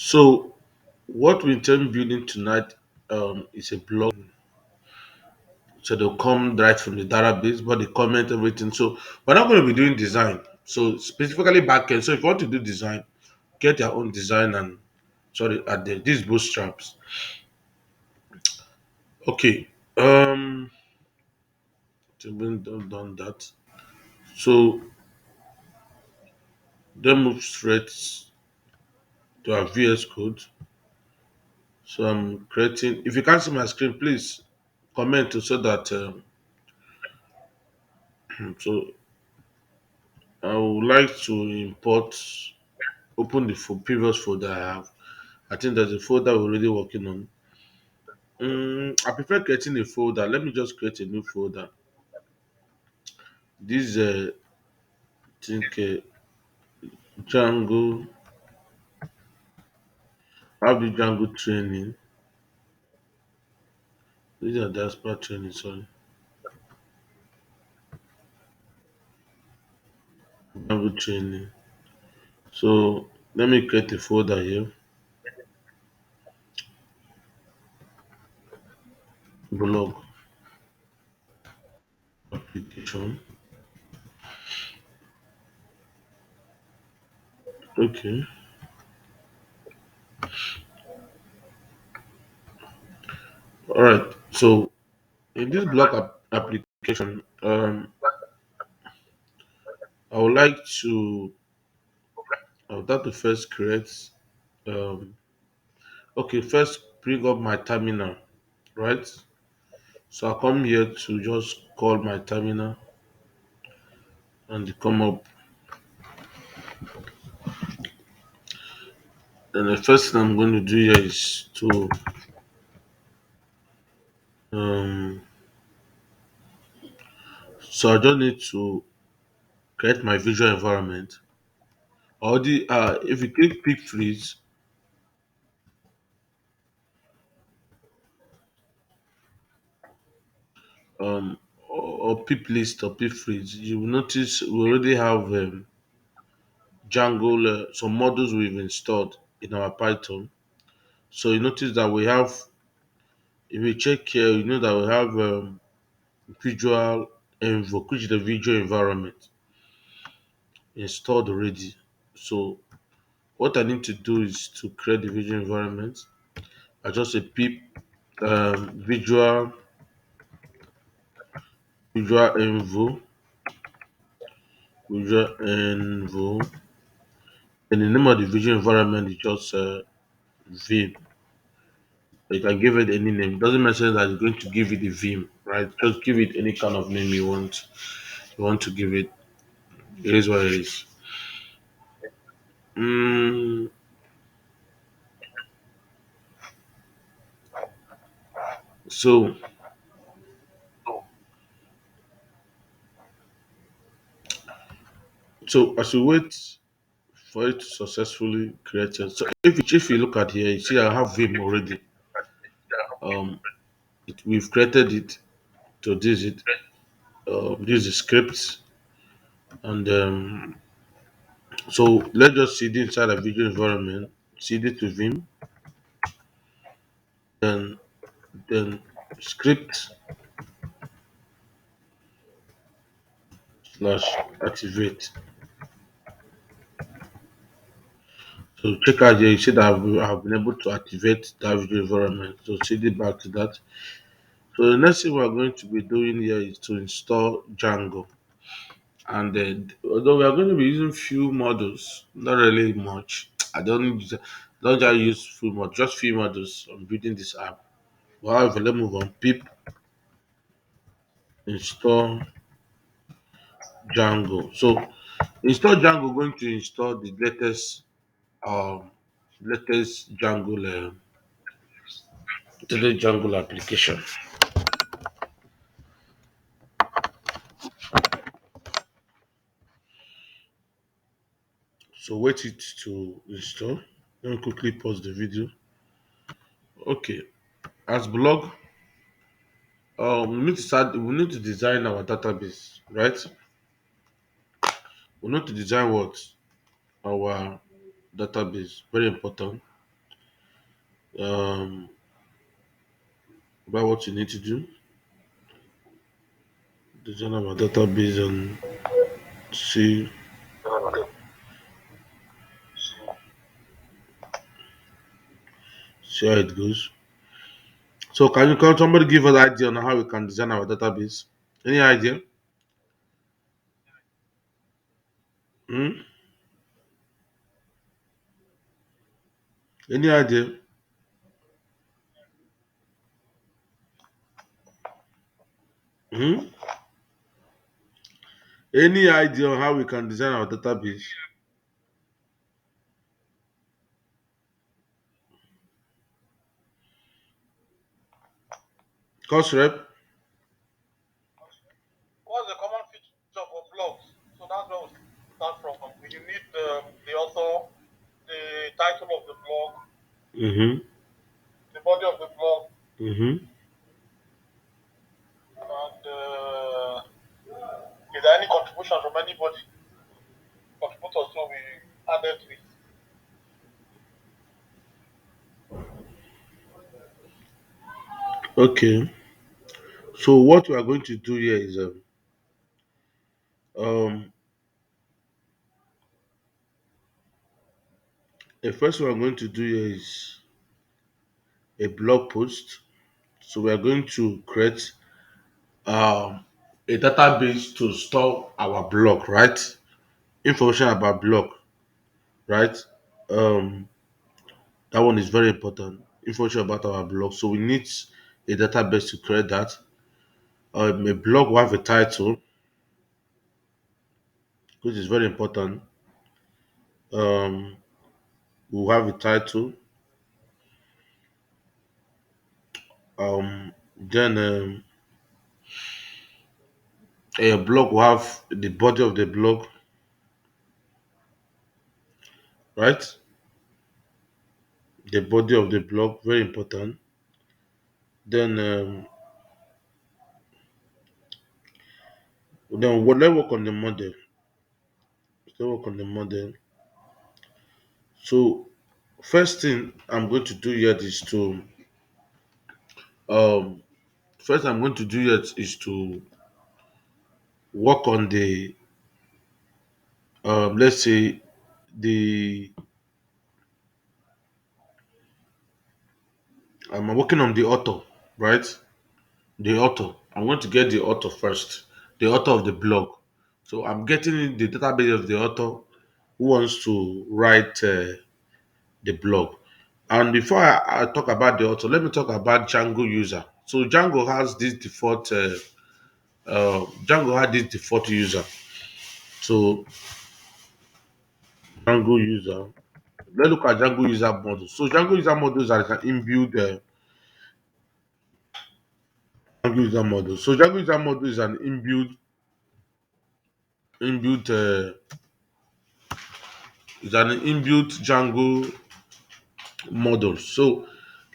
So what we intend building tonight is a blog. So they'll come right from the database, but they comment everything. So we're not going to be doing design. So specifically backend. So if you want to do design, get your own design and sorry at these bootstraps. Okay. So we've done that. So then move straight to our VS Code. So I'm creating. If you can't see my screen, please comment so that so I would like to import, open the previous folder I have. I think there's a folder we're already working on. I prefer creating a folder. Let me just create a new folder. This think Django. I have the Django training. These are Diaspora training. Sorry, Django training. So let me create a folder here. Blog application. Okay. All right. So in this blog application, I would like to. I would like to first create. Um, okay, first bring up my terminal, right? So I come here to just call my terminal and it come up. Then the first thing I'm going to do here is to um, so I just need to create my visual environment. Or the if you click pick freeze, or pip list or pip freeze, you will notice we already have Django, some models we've installed in our Python. So you notice that we have, if you check here, you know that we have visual env, which is the visual environment installed already. So what I need to do is to create the visual environment. I just say pip visual envo, visual envo. And the name of the visual environment is just Vim. You can give it any name. It doesn't mention that you're going to give it a Vim, right? Just give it any kind of name you want. You want to give it. It is what it is. Mm, so as you wait for it to successfully create it. So if you look at here, you see I have Vim already. Um, we've created it to this it. This is scripts and so let's just cd inside a video environment, cd to Vim, then script slash activate. So check out here, you see that I've been able to activate that video environment. So cd back to that. So the next thing we're going to be doing here is to install Django. And although we are going to be using few models, not really much. I don't just use few models, just few models on building this app. However, let's move on. Pip install Django. So install Django going to install the um latest Django application. So wait it to install. Let me quickly pause the video. Okay. As blog, we need to design our database, right? We need to design what? Our database. Very important. um, about what you need to do, design our database and see see how it goes. So can somebody give us an idea on how we can design our database? Any idea? Hmm? Any idea? Hmm? Any idea on how we can design our database? Cost rep? What's the common feature for blogs? So that's where we start from. You need the author, the title of the blog, Mm-hmm. the body of the blog, Mm-hmm. and is there any contribution from anybody? Contributors, so we added to it. Okay. So what we are going to do here is um the first one I'm going to do here is a blog post. So we are going to create um a database to store our blog, right? Information about blog, right? Um that one is very important. Information about our blog. So we need a database to create that. A blog will have a title, which is very important. Um, we'll have a title. Then a blog will have the body of the blog, right? The body of the blog, very important. Then let's work on the model. Let's work on the model. So first thing I'm going to do here is to um first I'm going to do here is to work on the let's say the I'm working on the author, right? The author. I'm going to get the author first, the author of the blog. So I'm getting in the database of the author who wants to write the blog. And before I talk about the author, let me talk about Django user. So Django had this default user. So Django user. Let's look at Django user model. So Django user models are an inbuilt Django user model. So Django user model is an inbuilt is an inbuilt Django model. So,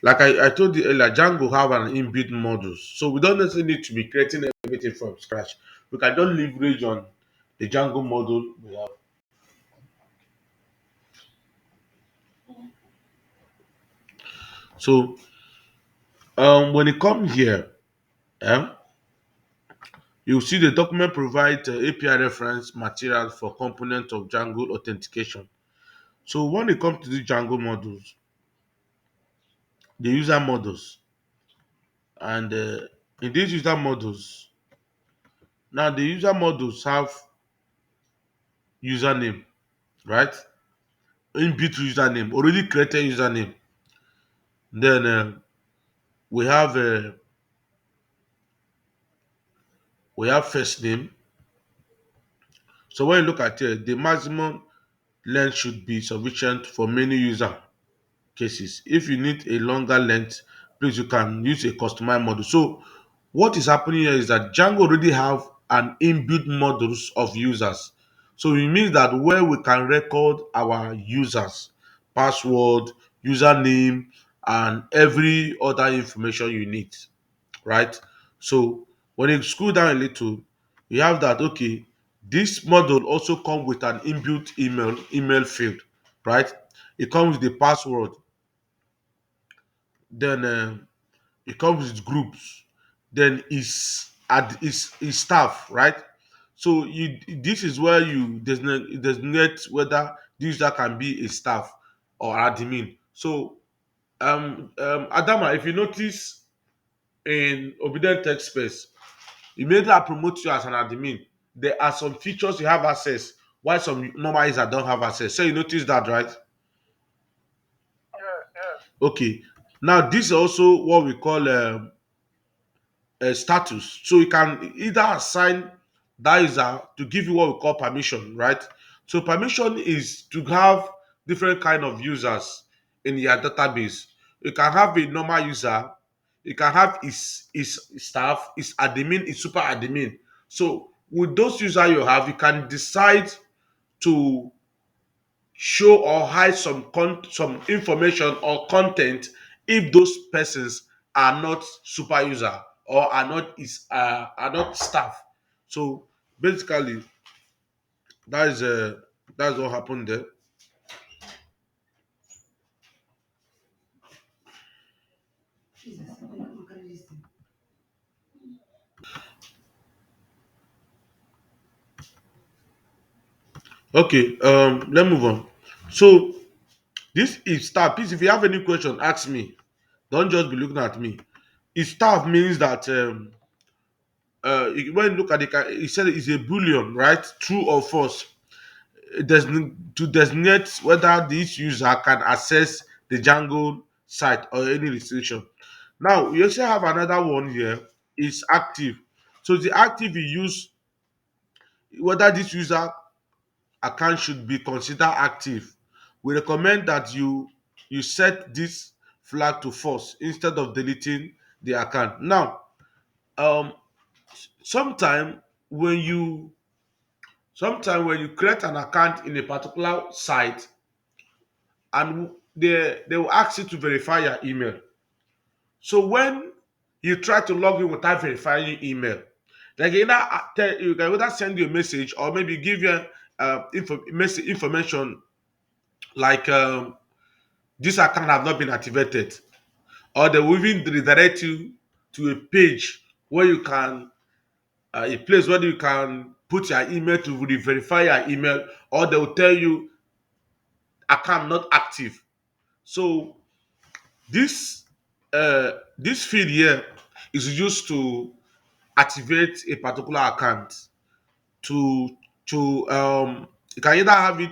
like I told you earlier, Django have an inbuilt model. So we don't necessarily need to be creating everything from scratch. We can just leverage on the Django model we have. So when it comes here, um, you see the document provide API reference material for component of Django authentication. So when it comes to the Django models, the user models, and in these user models, now the user models have username, right? Inbuilt username, already created username. Then we have we have first name. So when you look at it, the maximum length should be sufficient for many user cases. If you need a longer length, please you can use a customized model. So what is happening here is that Django already have an inbuilt models of users. So it means that where we can record our users, password, username, and every other information you need, right? So when you scroll down a little, you have that okay, this model also comes with an inbuilt email field, right? It comes with the password then it comes with groups, then is staff, right? So this is where you designate whether the user can be a staff or admin. So Adama, if you notice in obedient text space, immediately I promote you as an admin. There are some features you have access, while some normal users don't have access. So you notice that, right? Yes, yes. Okay. Now this is also what we call status. So you can either assign that user to give you what we call permission, right? So permission is to have different kind of users in your database. You can have a normal user, you can have his staff, his admin, his super admin. So with those users you have, you can decide to show or hide some information or content if those persons are not super user or are not staff. So basically that is that's what happened there. Okay, let's move on. So this is staff. Please, if you have any question, ask me. Don't just be looking at me. If staff means that when you look at it said it's a boolean, right? True or false. To designate whether this user can access the Django site or any restriction. Now, we also have another one here, is active. So the active you use whether this user account should be considered active. We recommend that you set this flag to false instead of deleting the account. Now, um, sometime when you sometime when you create an account in a particular site, and they will ask you to verify your email. So when you try to log in without verifying your email, you can either send you a message or maybe give you information like this account have not been activated, or they will even redirect you to a page where you can a place where you can put your email to verify your email, or they will tell you account not active. So this this field here is used to activate a particular account to you can either have it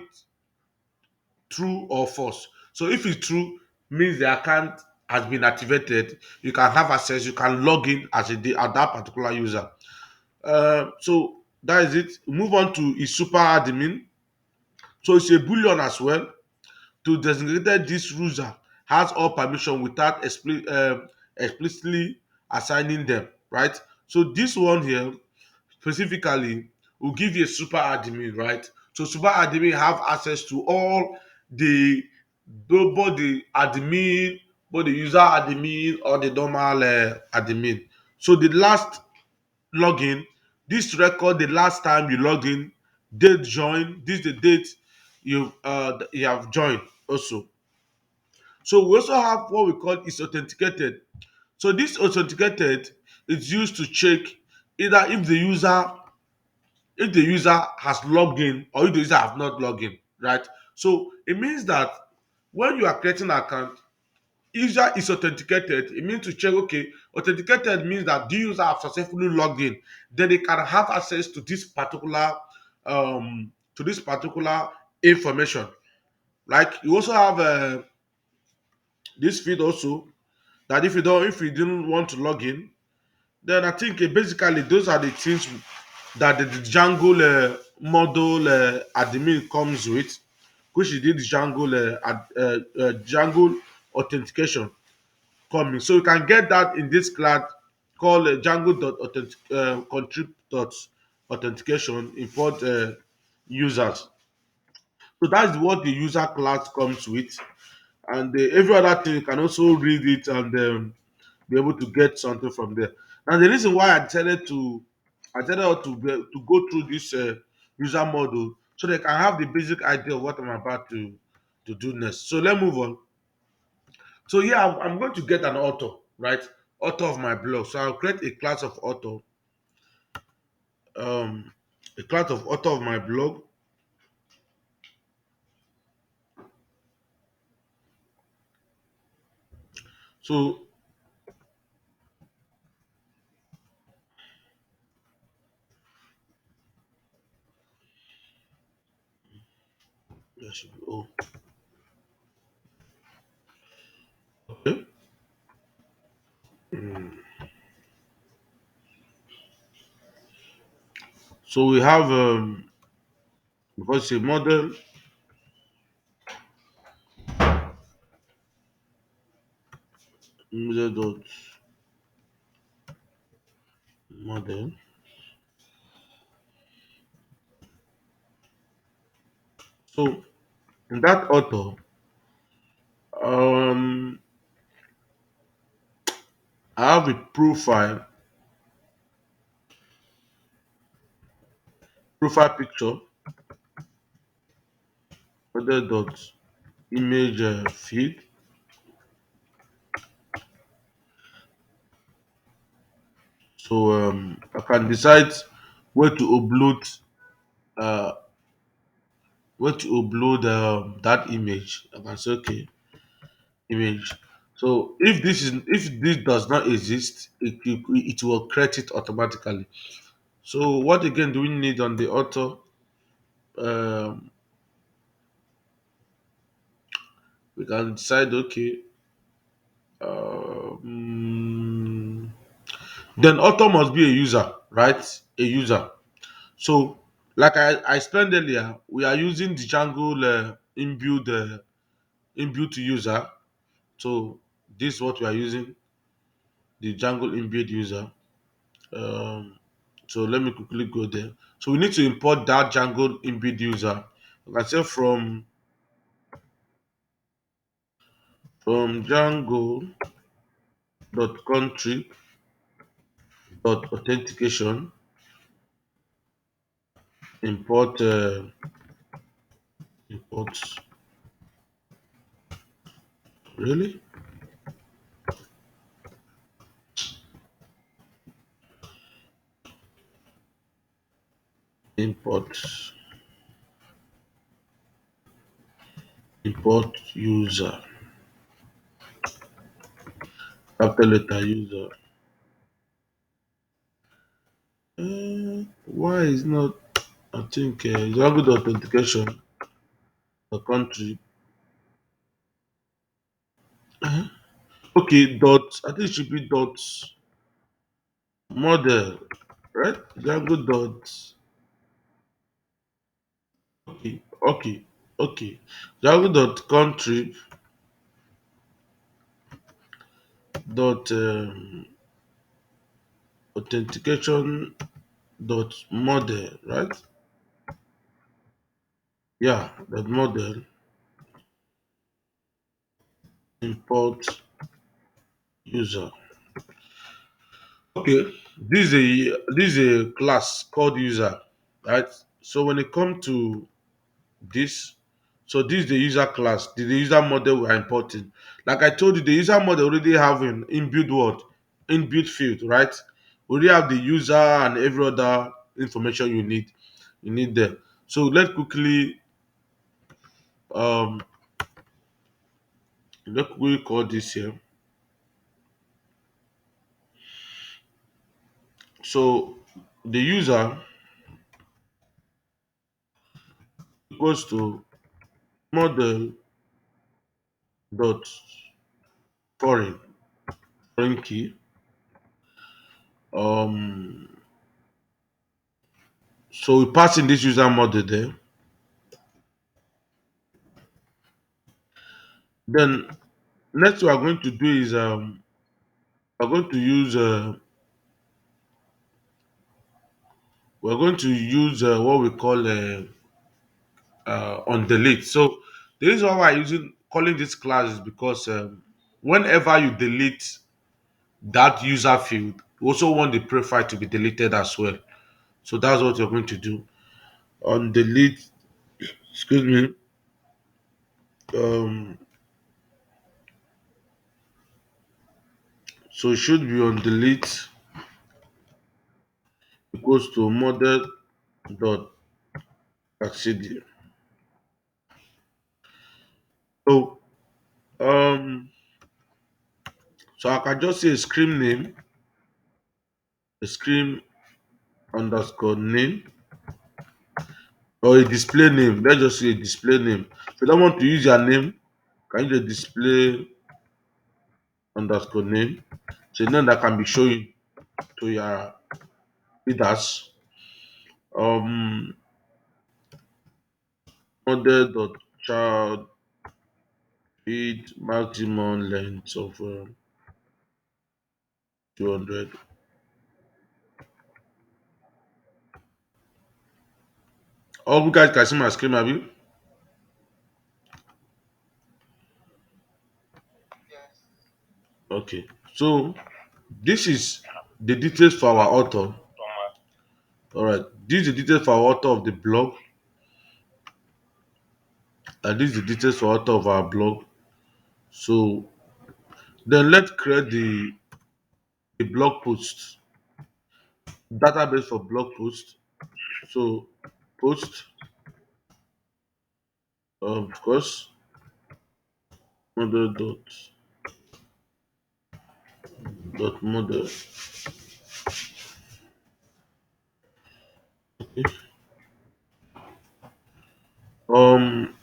true or false. So if it's true, means the account has been activated, you can have access, you can log in as at that particular user. So that is it. Move on to is super admin. So it's a boolean as well. To designate this user has all permission without explicitly assigning them, right? So this one here specifically will give you a super admin, right? So super admin have access to all the both the admin, both the user admin or the normal admin. So the last login, this record the last time you log in, date join, this the date you have joined also. So we also have what we call is authenticated. So this authenticated is used to check either if the user has logged in or if the user have not logged in, right? So it means that when you are creating an account, user is authenticated. It means to check, okay, authenticated means that the user have successfully logged in, then they can have access to this particular information. Like you also have this field also that if you didn't want to log in, then I think basically those are the things that the Django model admin comes with, which is the Django Django authentication coming. So you can get that in this class called Django.contrib dot authentication import users. So that's what the user class comes with, and every other thing you can also read it and be able to get something from there. Now the reason why I decided to go through this user model so they can have the basic idea of what I'm about to do next. So let's move on So yeah, I'm going to get an author, right? Author of my blog. So I'll create a class of author, um, a class of author of my blog. So there should be, oh, okay. So we have because a model, model dot model. So in that author, um, I have a profile picture, model dot image feed. So I can decide where to upload uh, that image. I can say okay, image. So if this does not exist, it will create it automatically. So what again do we need on the author? Um, we can decide okay. Um, then author must be a user, right? A user. So like I explained earlier, we are using the Django inbuilt user. So this is what we are using, the Django inbuilt user. Um, so let me quickly go there. So we need to import that Django inbuilt user. Like I say from Django dot country dot authentication import import really import import user capital letter user. Why is not I think Django dot authentication the country. Okay, dot I think it should be dot model, right? Django dot okay, okay, okay. Django dot country dot authentication dot model, right? Yeah, dot model import user. Okay, this is a class called user, right? So when it comes to this, so this is the user class, the user model we are importing. Like I told you, the user model already have an inbuilt what? Inbuilt field, right? We already have the user and every other information you need there. So let's quickly um call this here. So the user equals to model dot foreign key. Um so we pass in this user model there. Then next we are going to do is we're going to use what we call on delete. So the reason why I'm using calling this class is because whenever you delete that user field, you also want the profile to be deleted as well. So that's what you're going to do on delete. Excuse me. Um, So it should be on delete equals to model dot accd. So um so I can just say a screen name, a screen underscore name, or a display name. Let's just say a display name. If you don't want to use your name, can you just display underscore name? So a name that can be shown to your readers. Um model dot child feed maximum length of 200. All you guys can see my screen, abi? Yes. Okay. So this is the details for our author. All right. This is the details for our author of the blog, and this is the details for author of our blog. So then let's create the blog post database for blog post. So post, of course, model dot model. Okay. Um.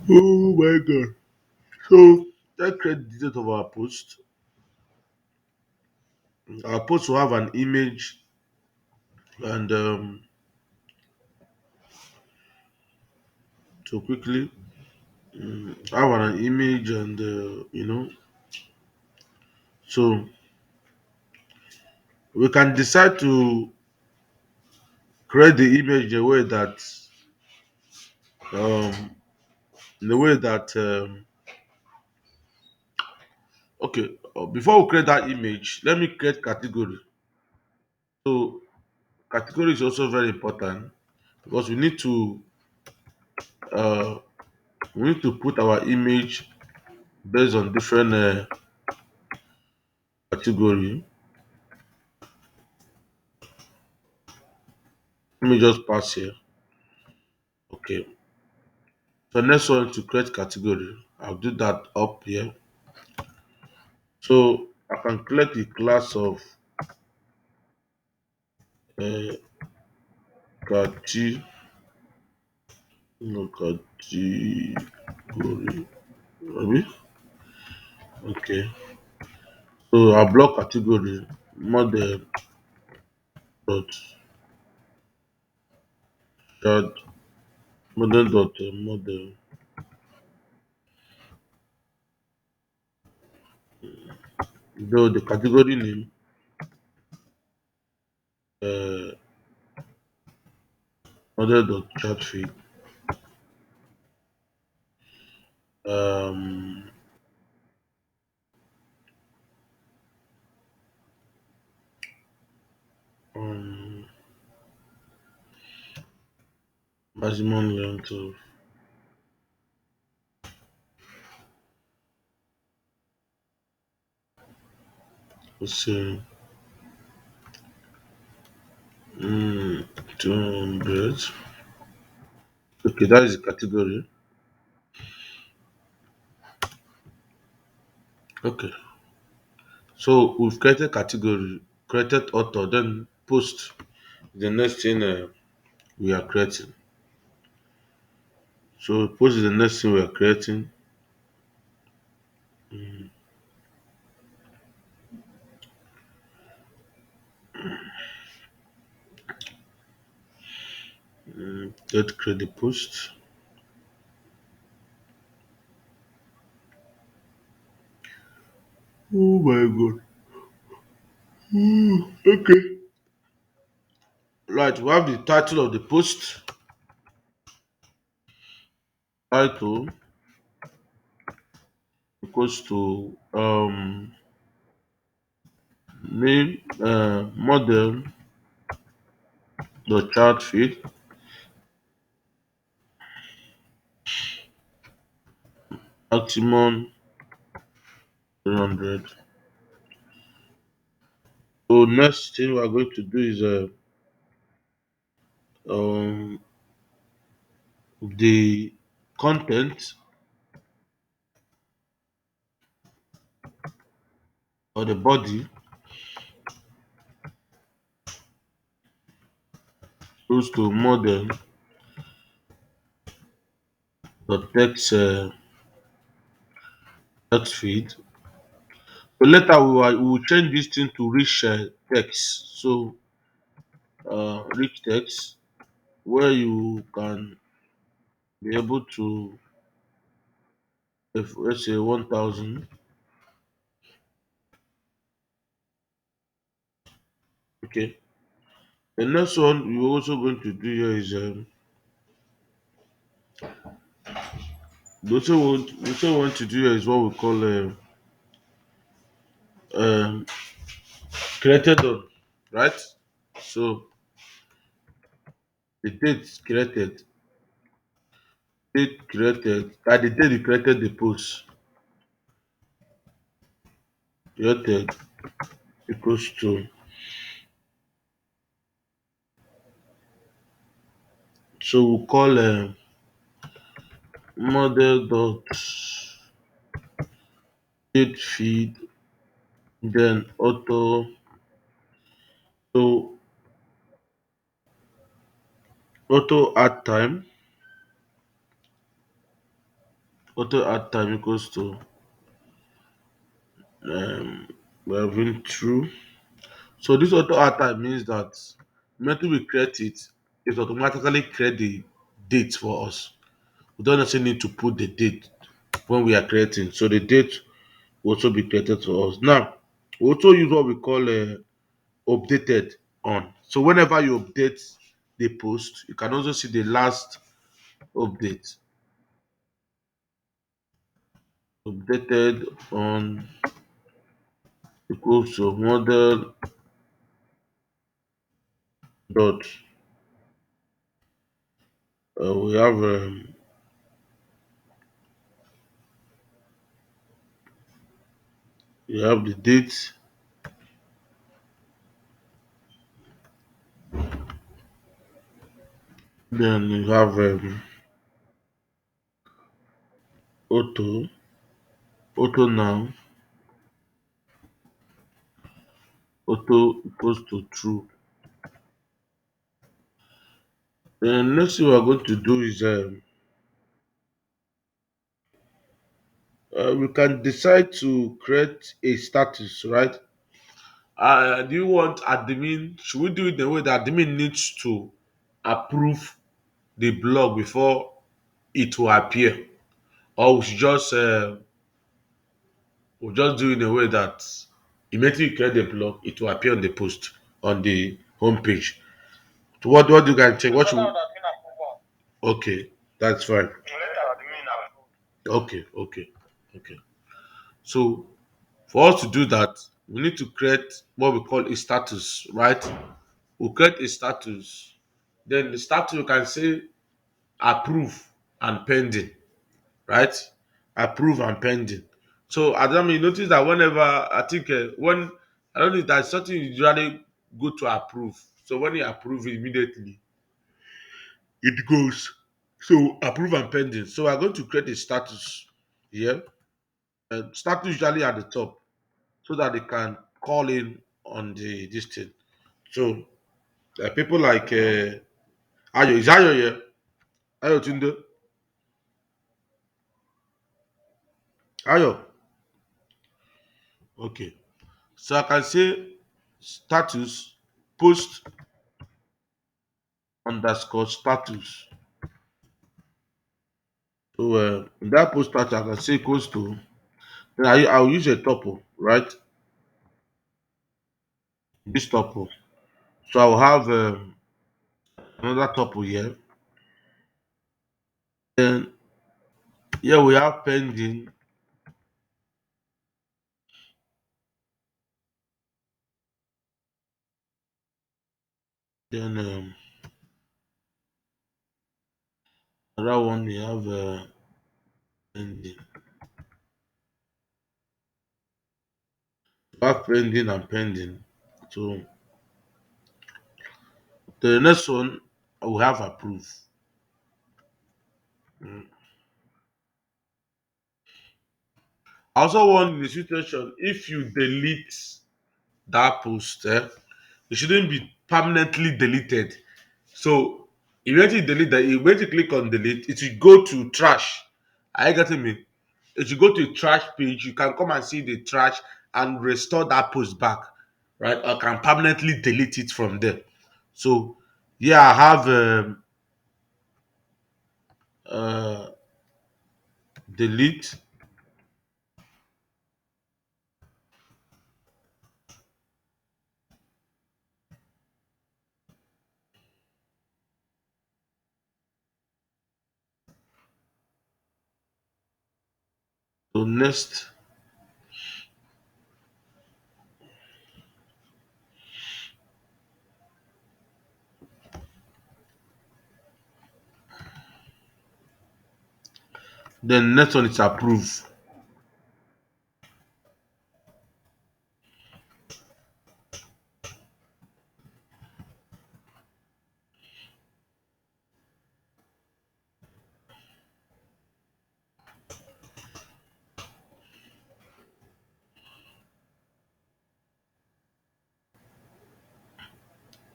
Oh my god. So let's create the details of our post. Our post will have an image and so quickly have an image and so we can decide to create the image um in the way that okay, before we create that image, let me create category. So category is also very important because uh we need to put our image based on different category. Let me just pass here. Okay. So next one to create category. I'll do that up here. So I can create the class of uh, category. No category. Maybe? Okay. So I'll block category model dot shad model dot model. Though the category name uh, model dot chat feed. Um, um maximum length of let's say 200. Okay, that is the category. Okay. So we've created category, created author, then post the next thing we are creating. So post is the next thing we are creating. Let's create the post. Oh my god. Okay. Right, we have the title of the post. Title equals to name model the chart feed. maximum 300. So next thing we are going to do is um, the content or the body goes to model the text feed. So later we will change this thing to rich text. So rich text where you can be able to, if let's say 1,000. Okay. The next one we're also going to do here is we also want to do here is what we call um, created on, right? So the date created, at the date you created the post, created equals to, so we'll call model dot date feed, then so auto add time, equals to um, we have been through. So this auto add time means that immediately we create it, it automatically create the date for us. We don't necessarily need to put the date when we are creating. So the date will also be created for us. Now, we also use what we call updated on. So whenever you update the post, you can also see the last update. Updated on equals to model dot. We have the date, then you have auto, now, auto equals to true. Then next thing we are going to do is we can decide to create a status, right? Do you want admin? Should we do it the way that admin needs to approve the blog before it will appear, or we just do it in a way that immediately you create the blog, it will appear on the post on the homepage. So what do you guys think? It's What better should we, that admin approval. okay, that's fine. Let admin approve. Okay. So for us to do that, we need to create what we call a status, right? We'll create a status. Then the status you can say approve and pending, right? Approve and pending. So Adam, you notice that whenever I think when I don't know if that's something you usually go to approve. So when you approve immediately, it goes. So approve and pending. So we're going to create a status here. Status usually at the top so that they can call in on the this thing. So people like Ayo, is Ayo here? Ayo Tunde? Ayo. Okay. So I can say status post underscore status. So in that post status, I can say equals to. Then I'll use a tuple, right? This tuple. So I'll have another tuple here. Then here we have pending. Then another one we have pending. Back pending and pending. So the next one I will have approve. Mm. I also want in the situation if you delete that post, it shouldn't be permanently deleted. So when you delete that, when you click on delete, it will go to trash. Are you getting me? It will go to trash page. You can come and see the trash and restore that post back, right? Or can permanently delete it from there. So yeah, I have uh, delete. So next, then next one is approve.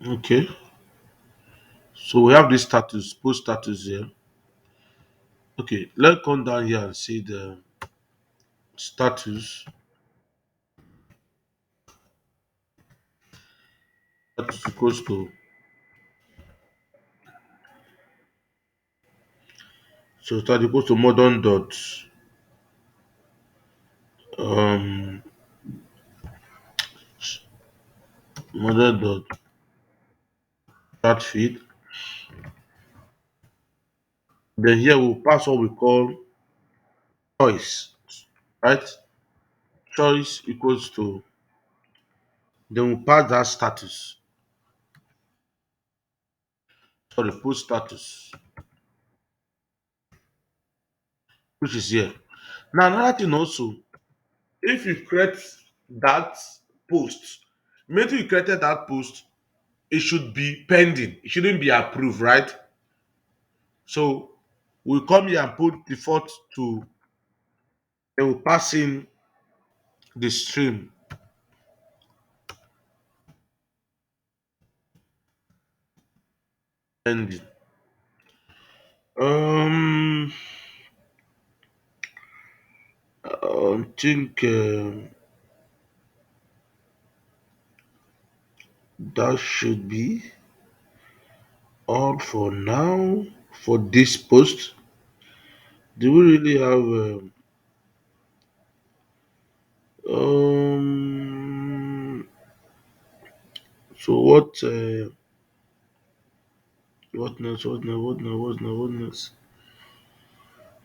Okay. So we have this status, post status here. Okay, let's come down here and see the status. Status equals to, so status equals to modern dot um modern dot chat feed. Then here we'll pass what we call choice, right? Choice equals to, then we'll pass that status. Sorry, post status, which is here. Now another thing also, if you create that post, immediately you created that post, it should be pending. It shouldn't be approved, right? So we come here and put default to, then we pass in the stream pending. Um, I think that should be all for now for this post. Do we really have um? So what next? What next? What next? What next? What next?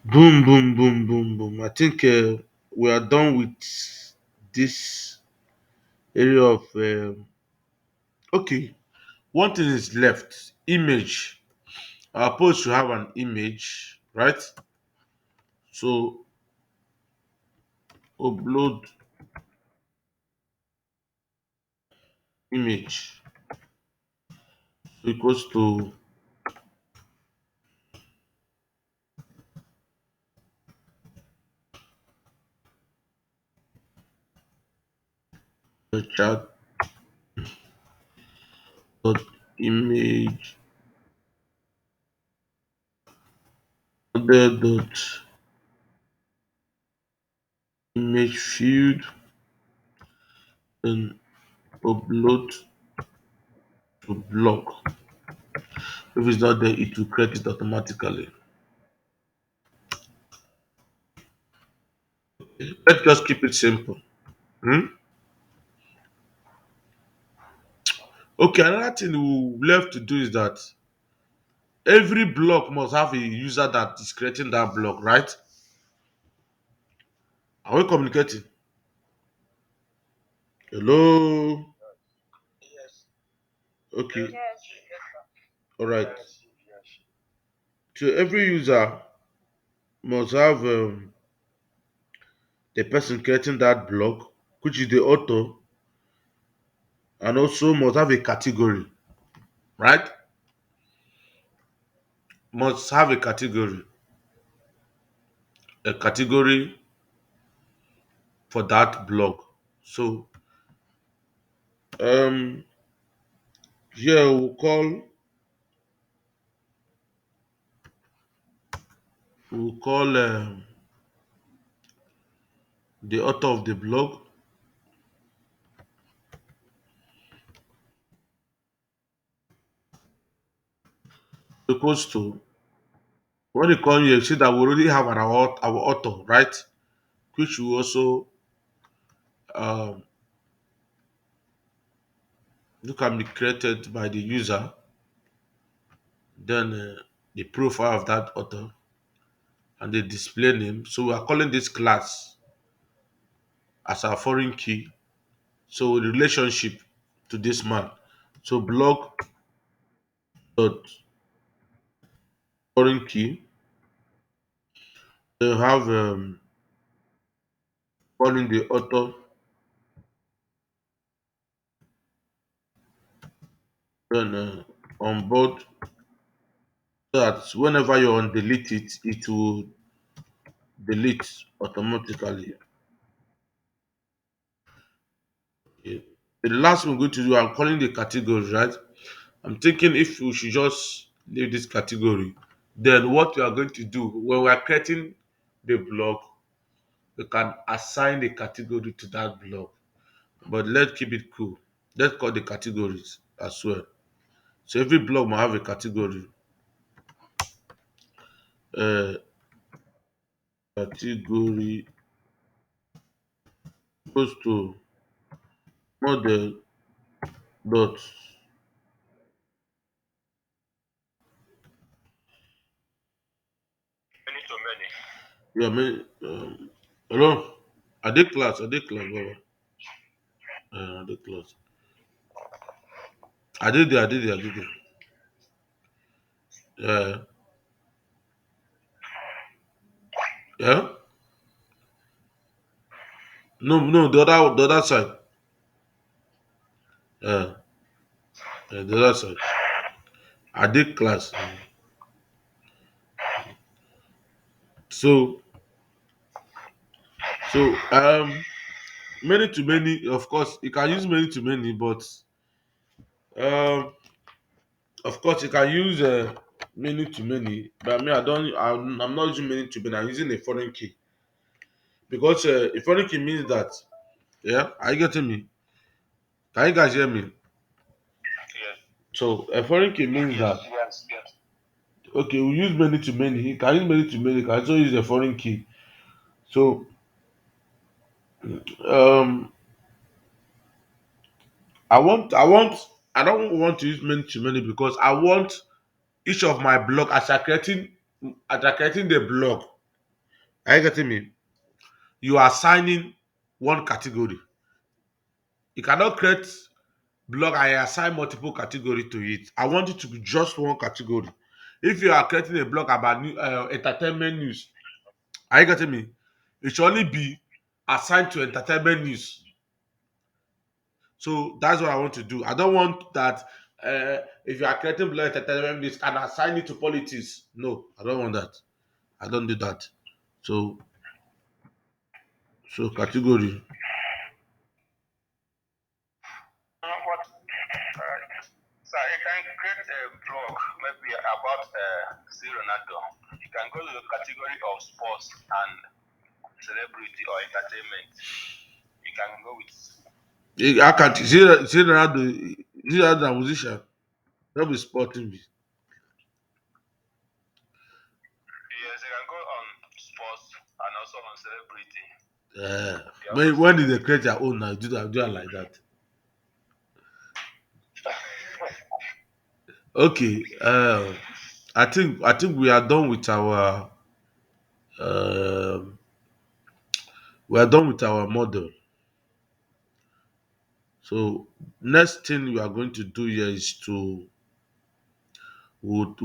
Boom! Boom! Boom! Boom! Boom! I think we are done with this area of. Okay, one thing is left. Image. Our post should have an image, right? So upload image equals to the chat dot image other dot image field, then upload to block. If it's not there, it will create it automatically. Let's just keep it simple. Hmm? Okay, another thing we left to do is that every block must have a user that is creating that block, right? Are we communicating? Hello? Yes. Okay, Yes. all right. So every user must have the person creating that block, which is the author, and also must have a category, right? Must have a category for that blog. So um here we'll call the author of the blog equals to, when you call here, see that we already have our author, right? Which will also um you can be created by the user, then the profile of that author and the display name. So we are calling this class as our foreign key. So the relationship to this man. So blog dot foreign key. They have calling the author, then on board, so that whenever you on delete it, it will delete automatically. Yeah. The last thing we're going to do, I'm calling the category, right? I'm thinking if we should just leave this category, then what we are going to do when we are creating the blog, we can assign a category to that blog. But let's keep it cool. Let's call the categories as well. So every blog might have a category. Uh, category goes to model dot. Many to many. Yeah, me. Hello. I did class. I did class. Baba. I did class. I did it. I did it. I did it. Yeah. Yeah. No, no. The other side. Yeah. The other side. I did class. So, so many to many. Of course, you can use many to many, but um, of course, you can use many to many. But me, I don't. I'm not using many to many. I'm using a foreign key because a foreign key means that. Yeah, are you getting me? Can you guys hear me? Yes. So a foreign key means Yes. that Yes. Yes. okay, we use many to many. You can use many to many. You can also use a foreign key. So um, I don't want to use many to many because I want each of my blog as I creating the blog. Are you getting me? You are assigning one category. You cannot create blog and assign multiple category to it. I want it to be just one category. If you are creating a blog about entertainment news, are you getting me? It should only be assigned to entertainment news. So that's what I want to do. I don't want that if you are creating blog entertainment news and assign it to politics. No, I don't want that. I don't do that. So category. What? So you can create a blog maybe about C. Ronaldo. You can go to the category of sports and celebrity or entertainment. You can go with. I can't see the musician. That be sporting me. Yes, you can go on sports and also on celebrity. Yeah. You are When did they create their own now? Do that like that. Okay. I think um we are done with our model. So next thing we are going to do here is to what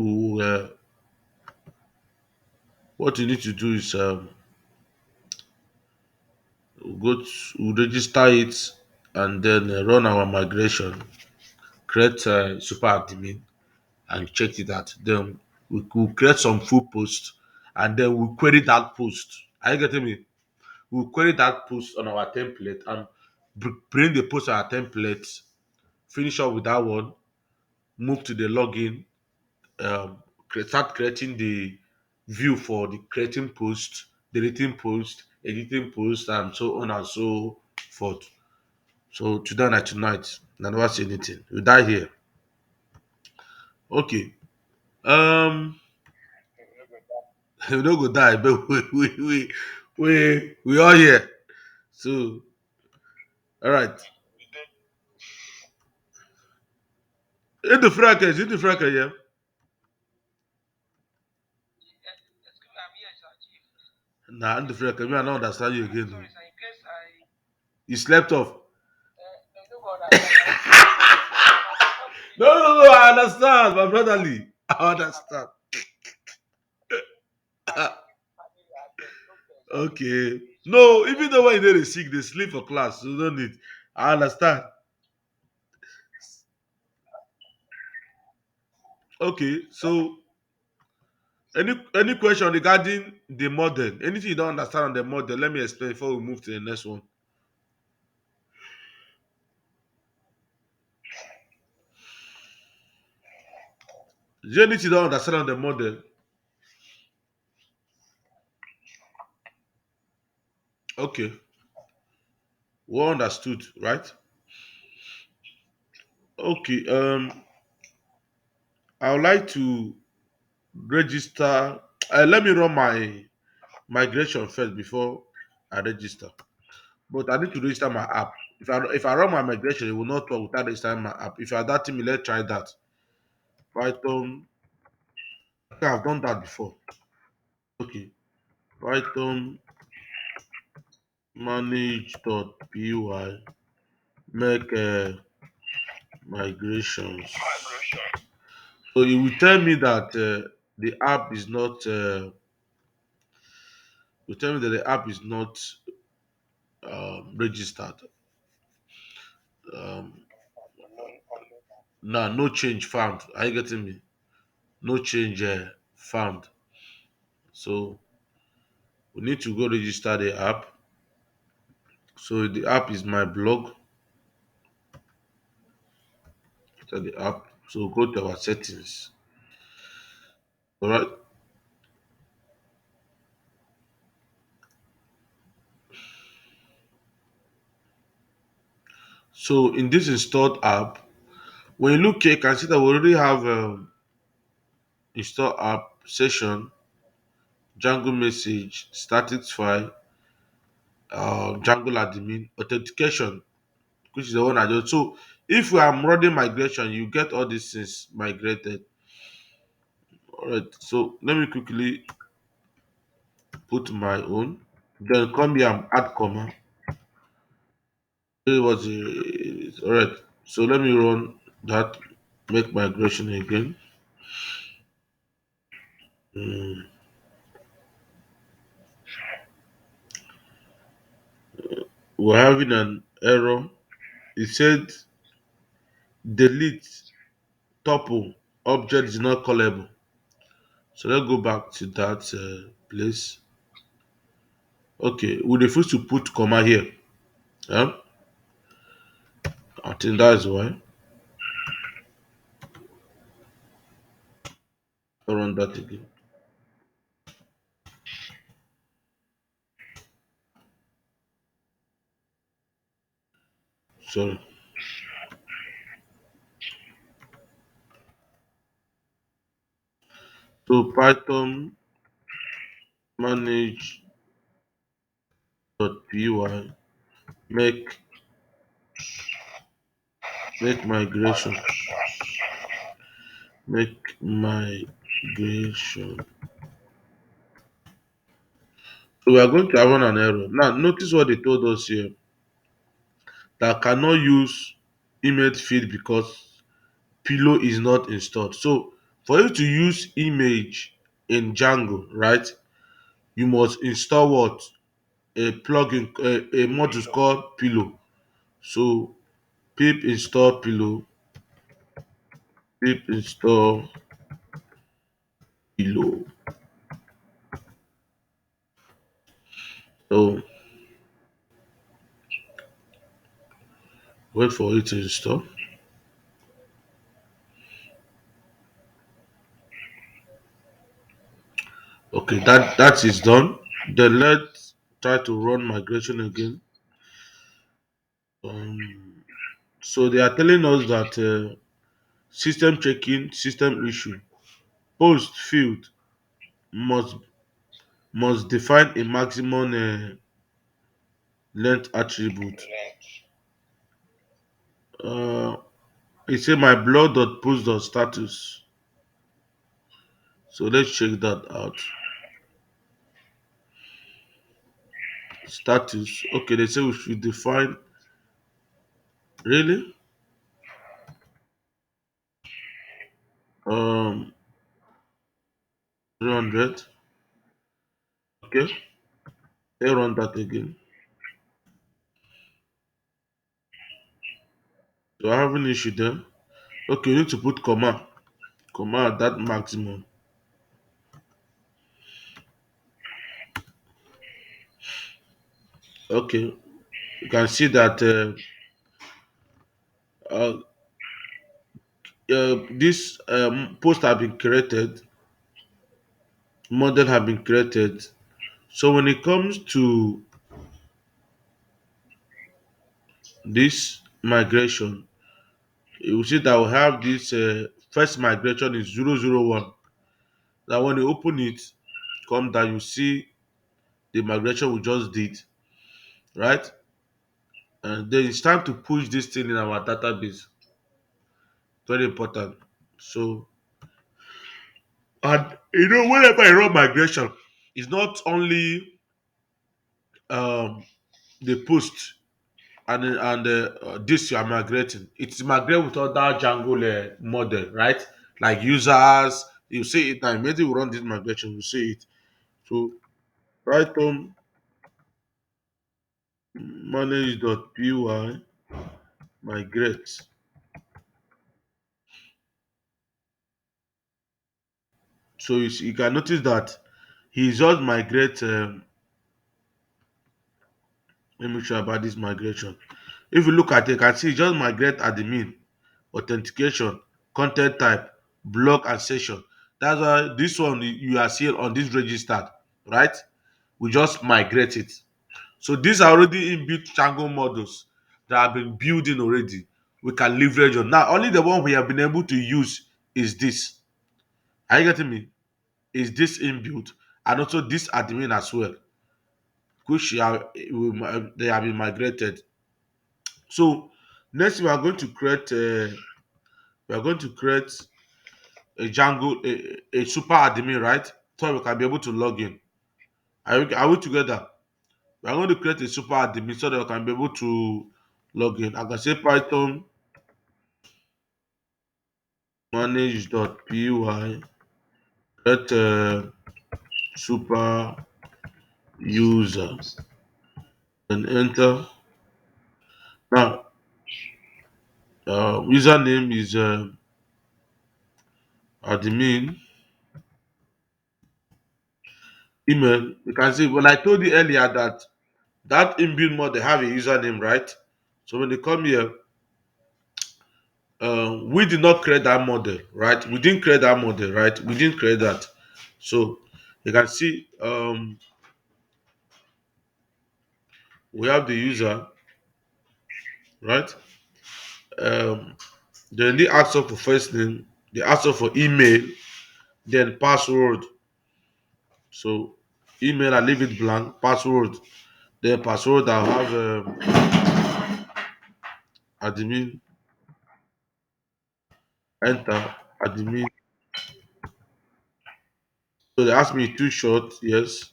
you need to do is we'll register it, and then run our migration, create super admin, and check it out. Then we'll create some full post, and then we'll query that post. Are you getting me? We'll query that post on our template and bring the post on our template, finish up with that one, move to the login, start creating the view for the creating post, deleting post, editing post, and so on and so forth. So today na tonight, I never see anything. We die here. Okay. Um, we no go die, but we all here. So all right. In the fracas, in the fracas, yeah. Nah, in the fracas, me I don't understand you again. Oh. You slept off. No, no, no. I understand, my brotherly. I understand. Okay. No, even though when they're sick, they sleep for class. So no need. I understand. Okay. So any question regarding the model? Anything you don't understand on the model, let me explain before we move to the next one. Is there anything you don't understand on the model? Okay. We understood, right? Okay. I would like to register. Let me run my migration first before I register. But I need to register my app. If I run my migration, it will not work without registering my app. If you are that me, let's try that. Python. I think I've done that before. Okay. Python manage.py make migrations. So it will tell me that the app is not. Will tell me that the app is not registered. Um, no change found. Are you getting me? No change found. So we need to go register the app. So the app is my blog. Enter the app. So go to our settings. All right. So in this installed app, when you look here, you can see that we already have install app session, Django message, static file, Django admin, authentication, which is the one I just. So if we are running migration, you get all these things migrated. All right. So let me quickly put my own. Then come here and add comma. It was all right. So let me run that. Make migration again. Mm, we're having an error. It said delete tuple object is not callable. So let's go back to that place. Okay, we refuse to put comma here. Yeah, I think that's why. I'll run that again. Sorry. So Python manage.py make make migration make migration. So we are going to have an error. Now notice what they told us here, that cannot use image feed because pillow is not installed. So for you to use image in Django, right, you must install what? a plugin, a module called Pillow. So pip install Pillow, pip install Pillow. So wait for it to install. Okay, that is done. Then let's try to run migration again. Um, so they are telling us that system checking, system issue, post field must define a maximum length attribute. Uh, it say my blog dot post dot status. So let's check that out. Status. Okay, they say we should define really 300. Okay, they run that again. So I have an issue there. Okay, you need to put comma at that maximum. Okay, you can see that uh, this post have been created, model have been created. So when it comes to this migration, you will see that we have this first migration is 001. Now when you open it, come down, you see the migration we just did, right? And then it's time to push this thing in our database. Very important. So, and whenever I run migration, it's not only um, the post and this you are migrating. It's migrate with other Django model, right? Like users, you see it now. Immediately we run this migration, you see it. So Python manage.py migrate. So you can notice that he just migrate. Let me show you about this migration. If you look at it, you can see it just migrate admin, authentication, content type, block and session. That's why this one you are seeing on this registered, right? We just migrate it. So these are already inbuilt Django models that have been building already. We can leverage on. Now, only the one we have been able to use is this. Are you getting me? Is this inbuilt? And also this admin as well, which they have been migrated. So next we are going to create a Django, a super admin, right? So we can be able to log in. Are we together? We are going to create a super admin so that we can be able to log in. I can say Python manage.py create super user and enter. Now, username is admin. Email. You can see, well, I told you earlier that inbuilt mod they have a username, right? So when they come here, we did not create that model, right? We didn't create that model, right? We didn't create that. So you can see we have the user, right? Um, then they ask us for first name, they ask us for email, then password. So email I leave it blank, password. Then password I have admin, enter admin. So they ask me too short, yes.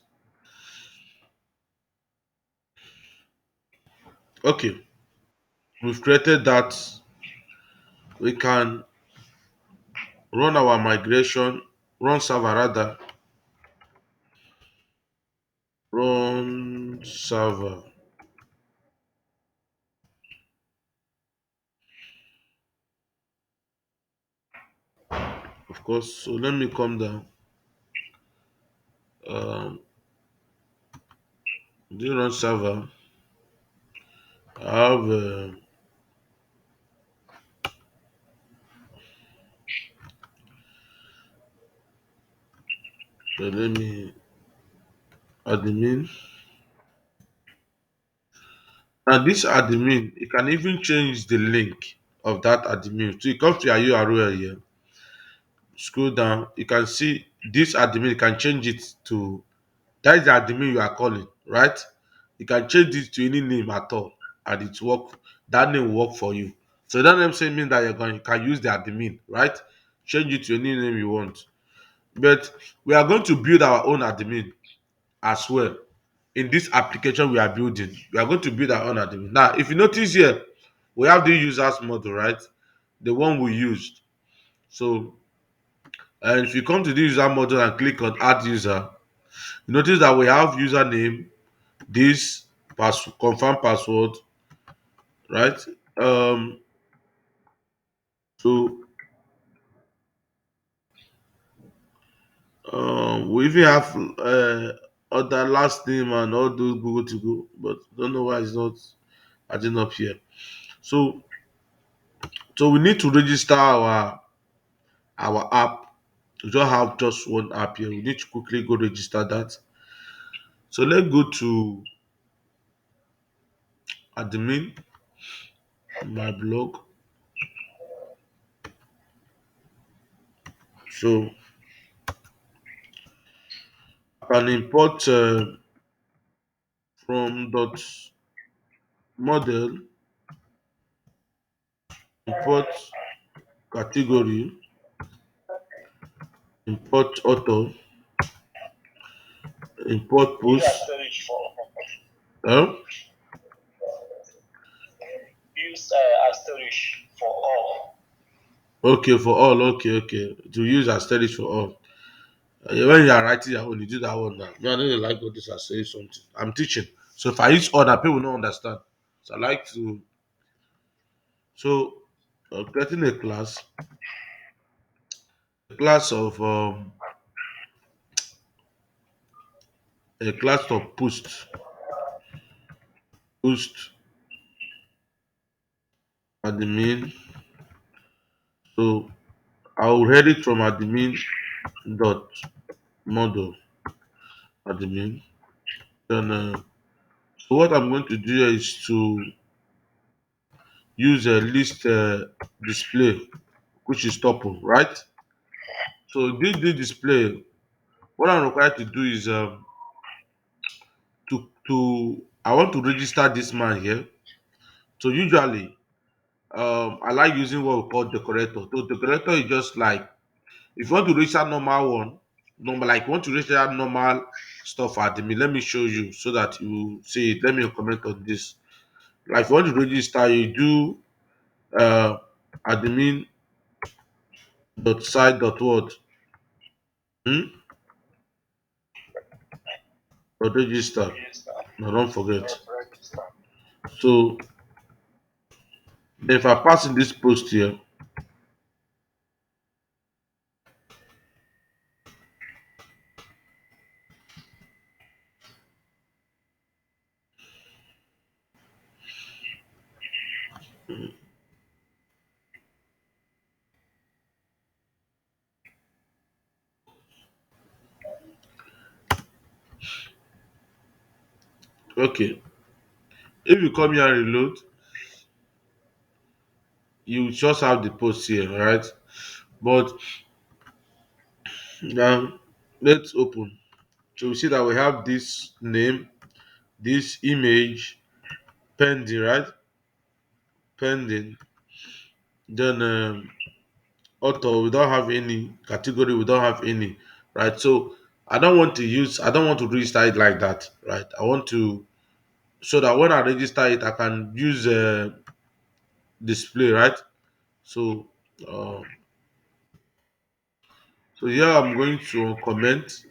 Okay, we've created that. We can run our migration, run server rather. run server, of course. So let me come down. Do run server. I have so let me admin. Now this admin, you can even change the link of that admin. So you come to your URL here, scroll down, you can see this admin, you can change it to that is the admin you are calling, right? You can change it to any name at all, and it work. That name will work for you. So that name say mean that you can use the admin, right? Change it to any name you want. But we are going to build our own admin as well in this application we are building. We are going to build our own admin. Now, if you notice here, we have the users model, right? The one we used. So, and if you come to the user model and click on add user, you notice that we have username, this confirm password, right? Um, so we even have other last name and all those Google to go, but don't know why it's not adding up here. So so we need to register our app. We don't have just one app here. We need to quickly go register that. So let's go to admin, my blog. So I can import from dot model, import category, import author, import Use post. storage for Uh, use storage for all. okay, for all. Okay, okay. To use as storage for all. When you are writing your own, you do that one now. Me, I don't really like all this as saying something. I'm teaching. So if I use other people will not understand. So I like to so getting a class of a class of post admin. So I will head it from admin dot model admin. Then so what I'm going to do here is to use a list display, which is tuple, right? So this display, what I'm required to do is to I want to register this man here. So usually I like using what we call decorator. So decorator is just like if you want to register normal one, normal like you want to register normal stuff admin, let me show you so that you see it. Let me comment on this. Like if you want to register, you do admin dot site dot what dot register. Register. No, don't forget. Register. So if I pass in this post here, okay. If you come here and reload, you just have the post here, right? But now let's open. So we see that we have this name, this image, pending, right? Pending. Then author, we don't have any category, we don't have any, right? So I don't want to register it like that, right? I want to so that when I register it, I can use display, right? So um, so here I'm going to comment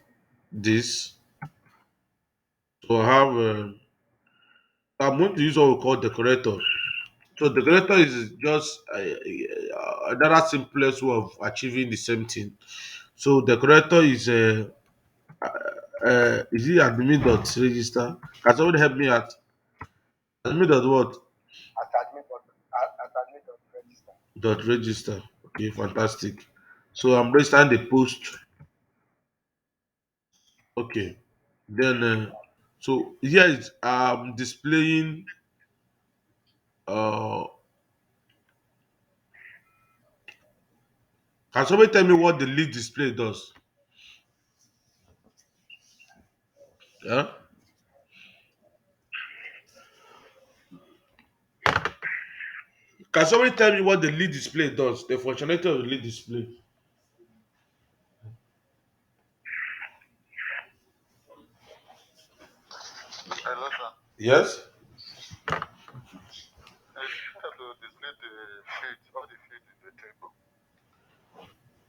this. So I'm going to use what we call decorator. So decorator is just another simplest way of achieving the same thing. So decorator is it admin dot register? Can somebody help me at admin dot what? At admit dot register. Dot register. Okay, fantastic. So I'm registering the post. Okay. Then so here is displaying uh can somebody tell me what the lead display does? Yeah? Can somebody tell me what the lead display does? The functionality of the lead display. Hello, sir. Yes? It's to display the field, all the field in the table.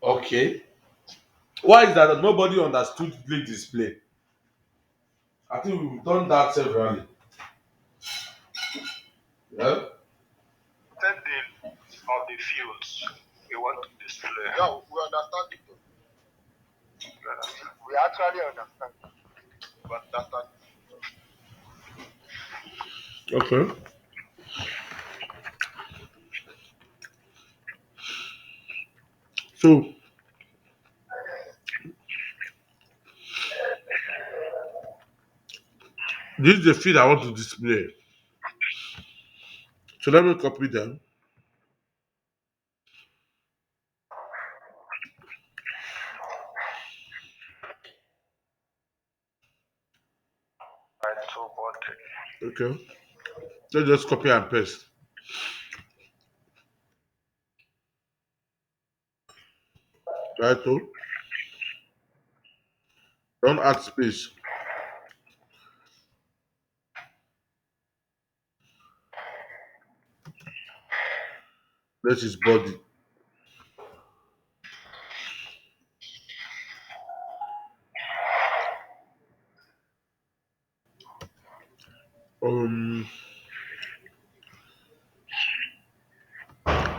Okay. Why is that nobody understood lead display? I think we've done that severally. Yeah? Set the of the fields we want to display. Yeah, we understand it. We actually understand. We understand. Okay. So this is the field I want to display. So let me copy them. Right, so but Okay. Let's just copy and paste. Title. Don't add space. This is body. Um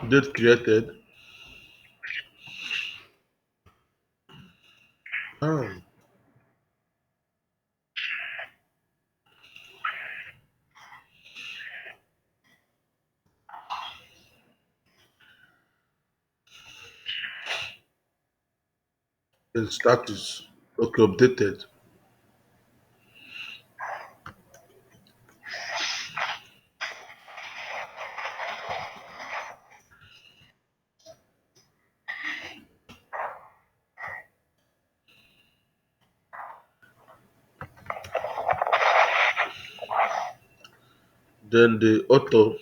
date created. Ah, then status. Okay, updated. Then the author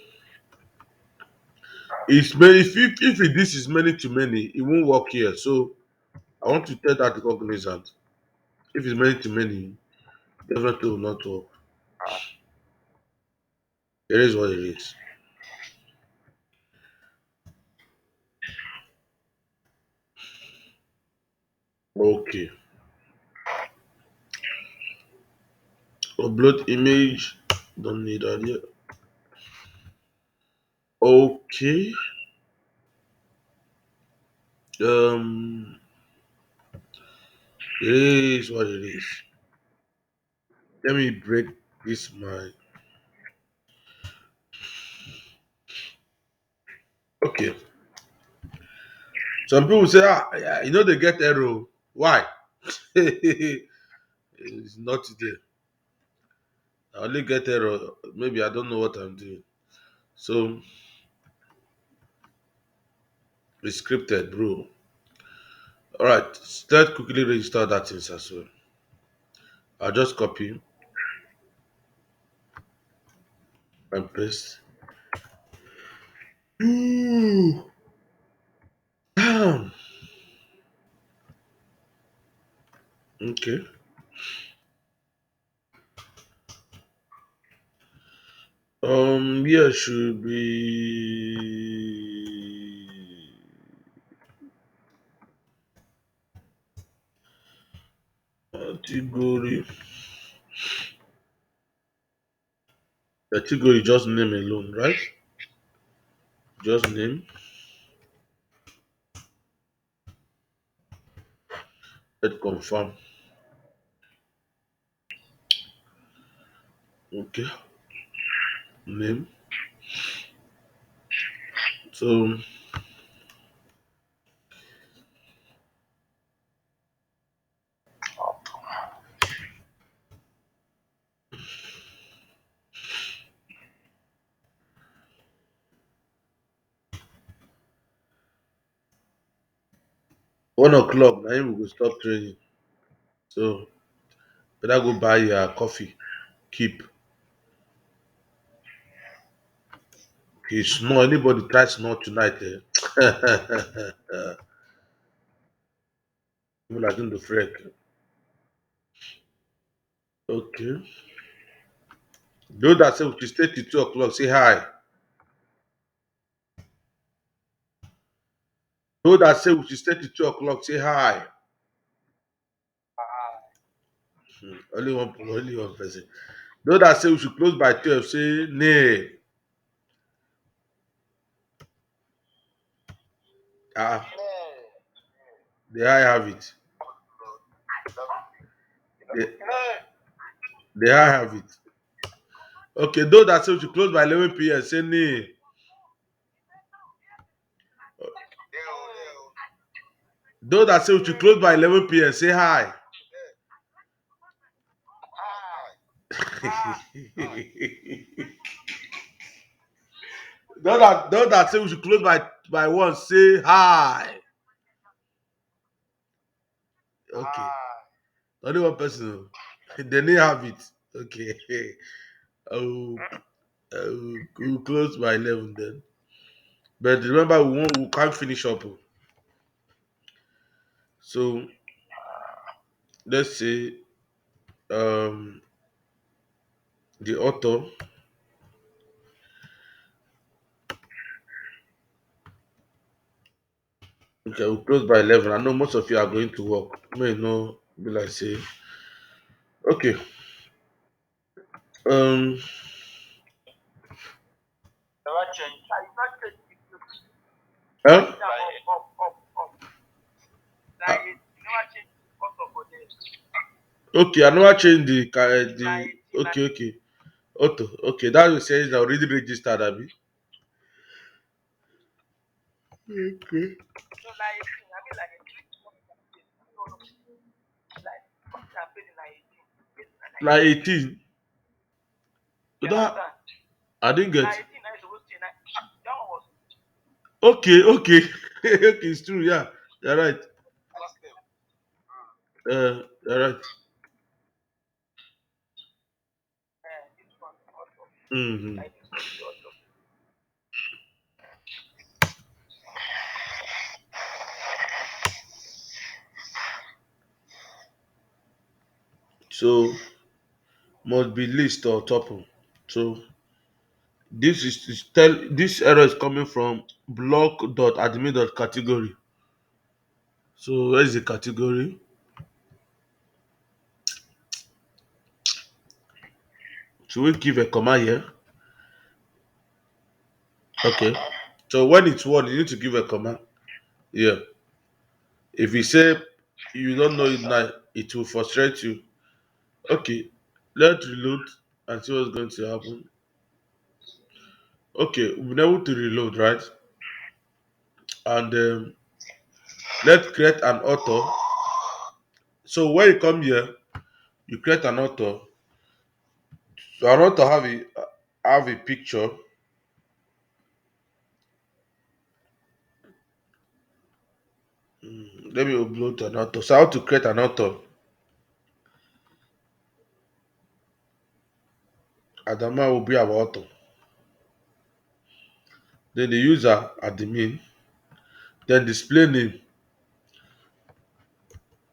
is many. If this is many to many, it won't work here. So I want to tell that cognizant. If it's many to many, definitely will not work. It is what it is. Okay. Upload image. Don't need that yet. Okay. Um, it is what it is. Let me break this my. Okay. Some people say, yeah, they get error. Why? It's not there. I only get error. Maybe I don't know what I'm doing. So it's scripted, bro. All right. Start quickly register that things as well. I'll just copy and paste. Ooh. Damn. Okay. Here should be category. Category just name alone, right? Just name. Let confirm. Okay. Name. So Auto. 1 o'clock, now we will stop training. So better go buy your coffee. Keep. Okay, snore. Anybody try snore tonight? Eh? People are doing the freak. Okay. Those that say we should stay till 2 o'clock, say hi. Those that say we should stay till 2 o'clock, say hi. Only one person. Those that say we should close by 12, say nay. Ah, the I have it. The, the I have it. Okay, those that say we should close by 11 p.m., say nay. Those that say we should close by 11 p.m., say hi. those that say we should close by 1, say hi. Okay. Only one person. They didn't have it. Okay. Oh, we'll close by 11 then. But remember, we can't finish up. Oh. So let's say um the author. Okay, we'll close by 11. I know most of you are going to work. May no be like say. Okay. Um. Never change. I not change it. Huh? Uh, Like you never change auto for them. okay, I never change the. Okay, okay. Auto. Okay, that will say it's already registered, Abi. Okay. So like I mean like a treat money campaign. No, no. Like money campaign is like 18. Like 18. You That understand? I didn't get. Like 18 I supposed to that one was Okay, okay. Okay, it's true, yeah. You're right. last step. You're right. This one auto. Hmm. Like this one auto. So must be list or tuple. So this error is coming from block.admin.category. So where is the category? Should we give a comma here? Okay. So when it's one, you need to give a comma. Yeah. If you say you don't know it now, it will frustrate you. Okay. Let's reload and see what's going to happen. Okay, we've been able to reload, right? And let's create an author. So when you come here, you create an author. So an author have a picture. Let me upload an author. So how to create an author? Adama will be our author. Then the user admin. Then display name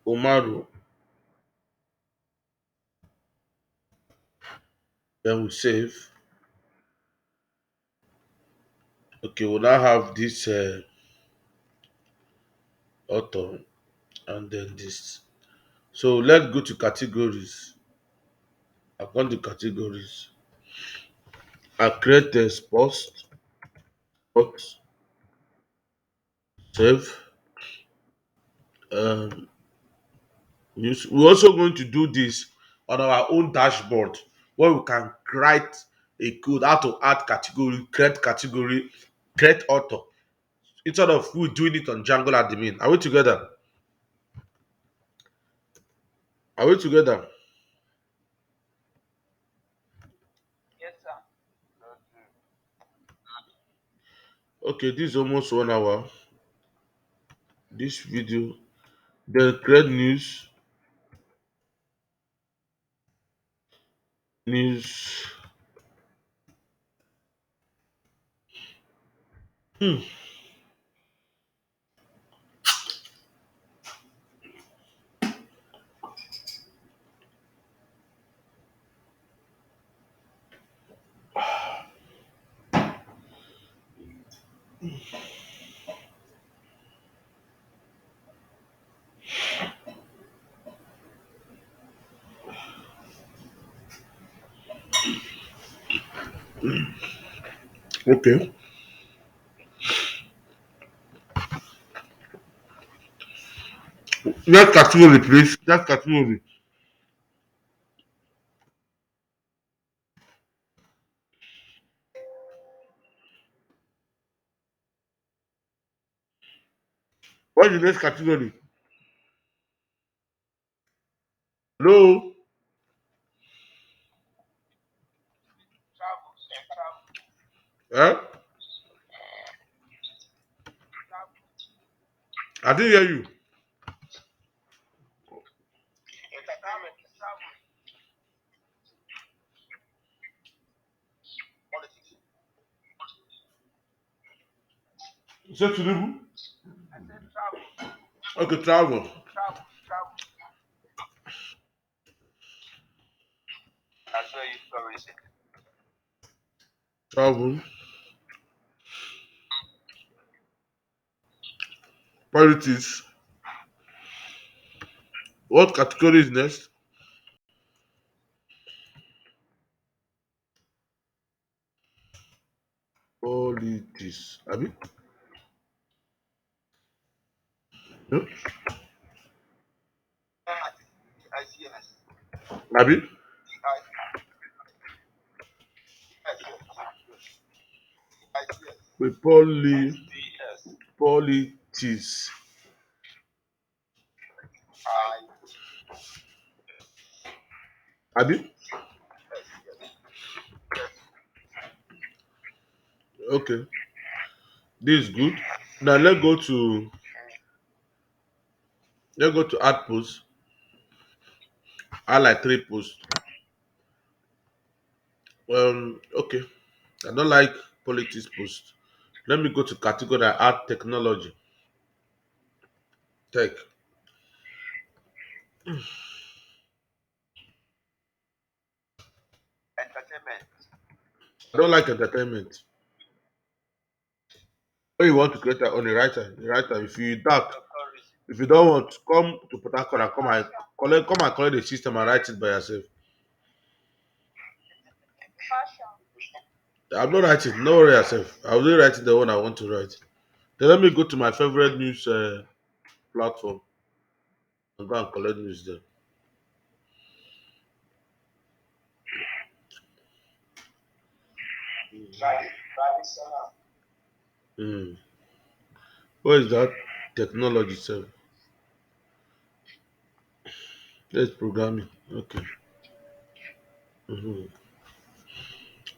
Omaru. Then we save. Okay, we'll now have this author and then this. So let's go to categories. I've gone to categories. I create a spot, save. Um, we're also going to do this on our own dashboard where we can write a code how to add category, create author instead of we doing it on Django admin. Are we together? Are we together? Yes, sir. Okay, this is almost 1 hour. This video, then create news. Hmm. Okay, that category, please. That category. What's the next category? Hello. Travel. Travel. Eh? I didn't hear you. Entertainment. Travel. Politics. You said Tinubu? I said travel. Okay, travel. Travel. Travel. That's where you tourism. Travel. Politics. What category is next? Politics. Abi? No? ICS. Abi? ICS. With SDS. politics. I. Abi? Yes. Yes. Yes. Okay. This is good. Now let's go to add post. I like three posts. Okay. I don't like politics post. Let me go to category add technology. Tech. Entertainment. I don't like entertainment. When you want to create a writer, a writer. If you doubt, Tourism. if you don't want, come to Port Harcourt and come and collect the system and write it by yourself. I'm not writing. No worry yourself. I'll be writing the one I want to write. Then let me go to my favorite news platform and go and collect news there. Traditional. Mm. What is that? Technology, sir. That's programming. Okay. Hmm.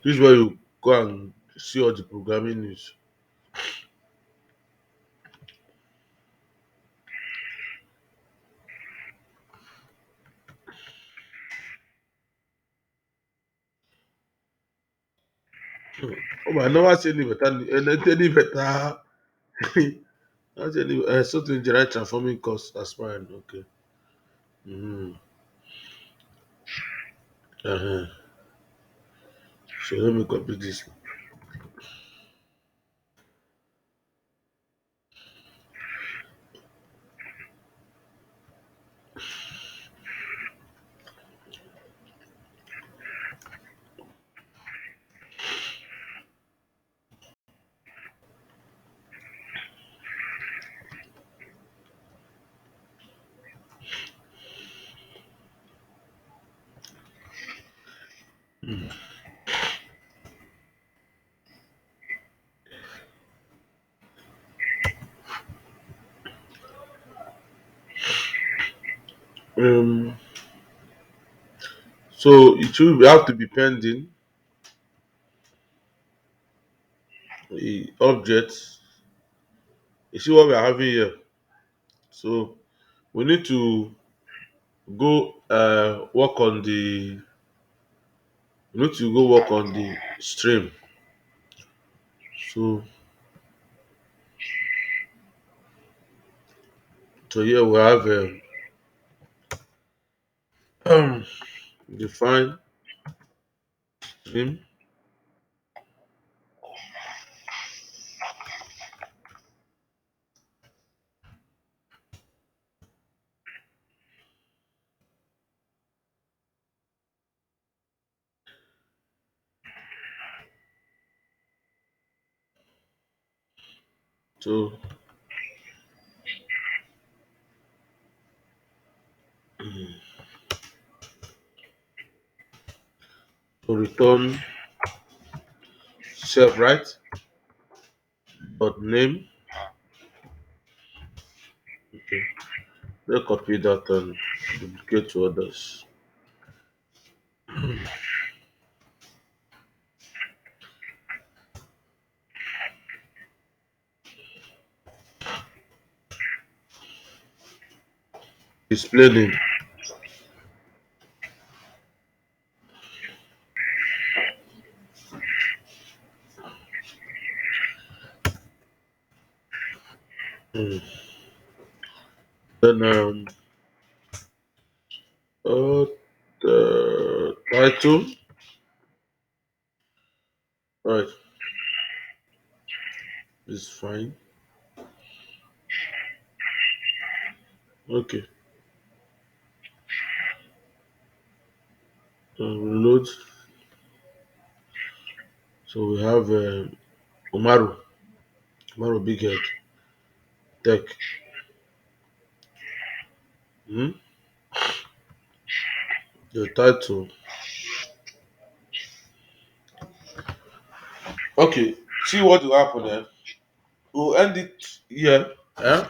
This is where you go and see all the programming news. Oh, but I never see any better. Any better. Not any something generate transforming cost aspirant. Okay. Mm-hmm. Uh-huh. So let me copy this. Um, so it will have to be pending the object. You see what we are having here. So we need to go work on the. We need to go work on the stream. So here we have define stream. So to return self right but name. Okay. Let's copy that and duplicate to others. Display name. Mm. Then uh, the title. Right, is fine. Okay. Reload. So we have Umaru. Umaru Big Head. Tech. Hmm? The title. Okay. See what will happen there. We'll end it here. Eh?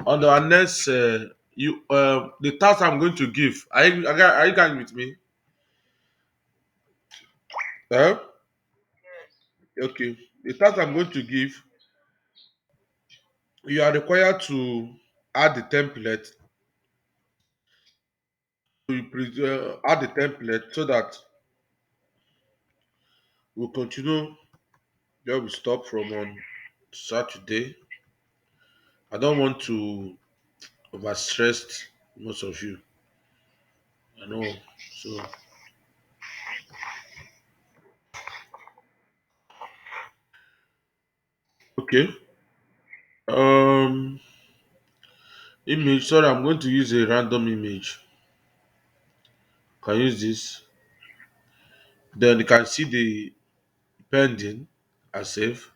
On the next, you the task I'm going to give. Are you guys with me? Eh? Okay. The task I'm going to give, you are required to add the template. Add the template so that we'll continue where we stop from on Saturday. I don't want to overstress most of you. I know. So okay. Um image. Sorry, I'm going to use a random image. Can use this. Then you can see the pending and save.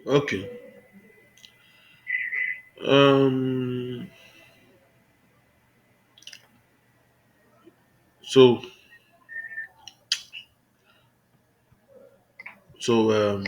Okay. Um so so